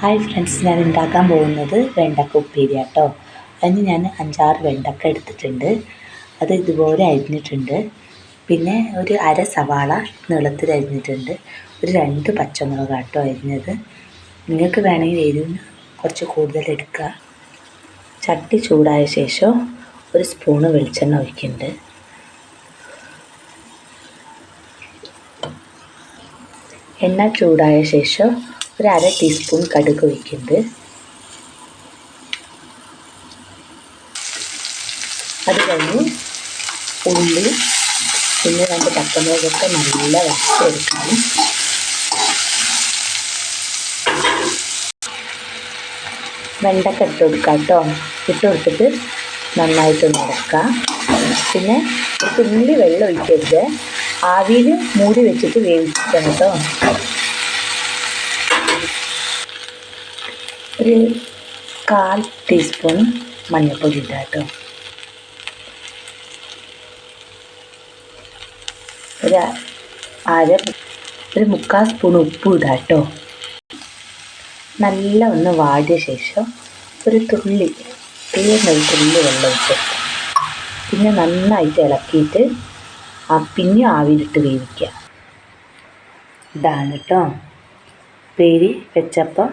Hi friends, ഞാൻ ഉണ്ടാക്കാൻ പോകുന്നത് വെണ്ടക്ക ഉപ്പേരി കേട്ടോ. അതിന് ഞാൻ 5-6 വെണ്ടക്ക എടുത്തിട്ടുണ്ട്. അത് ഇതുപോലെ അരിഞ്ഞിട്ടുണ്ട്. പിന്നെ ഒരു അര സവാള നീളത്തിൽ അരിഞ്ഞിട്ടുണ്ട്. ഒരു 2 പച്ചമുളക് കേട്ടോ അരിഞ്ഞത്. നിങ്ങൾക്ക് വേണമെങ്കിൽ എരിവിന് കുറച്ച് കൂടുതൽ എടുക്കുക. ചട്ടി ചൂടായ ശേഷം ഒരു സ്പൂണ് വെളിച്ചെണ്ണ ഒഴിക്കുന്നുണ്ട്. എണ്ണ ചൂടായ ശേഷം ഒരു അര ടീസ്പൂൺ കടുക് ഒഴിക്കുന്നുണ്ട്. അത് കഴിഞ്ഞ് ഉള്ളി പിന്നെ 2 പച്ചമുളകൊക്കെ നല്ല വറുത്തെടുക്കണം. വെണ്ടക്ക ഇട്ട് കൊടുക്കാം കേട്ടോ. ഇട്ട് കൊടുത്തിട്ട് നന്നായിട്ട് നടക്കാം. പിന്നെ ഒരു തുള്ളി വെള്ളം ഒഴിക്കരുത്, ആവിയിൽ മൂടി വെച്ചിട്ട് വേവിക്കണം കേട്ടോ. ഒരു 1/4 ടീസ്പൂൺ മഞ്ഞൾപ്പൊടി ഇടുക കേട്ടോ. ഒരു 3/4 സ്പൂൺ ഉപ്പ് ഇടുക കേട്ടോ. നല്ല ഒന്ന് വാടിയ ശേഷം ഒരു തുള്ളി വെള്ളം ഒഴിച്ച് പിന്നെ നന്നായിട്ട് ഇളക്കിയിട്ട് പിന്നെ ആവിയിലിട്ട് വേവിക്കുക. ഇതാണ് കേട്ടോ ഉപ്പേരി വെച്ചപ്പോൾ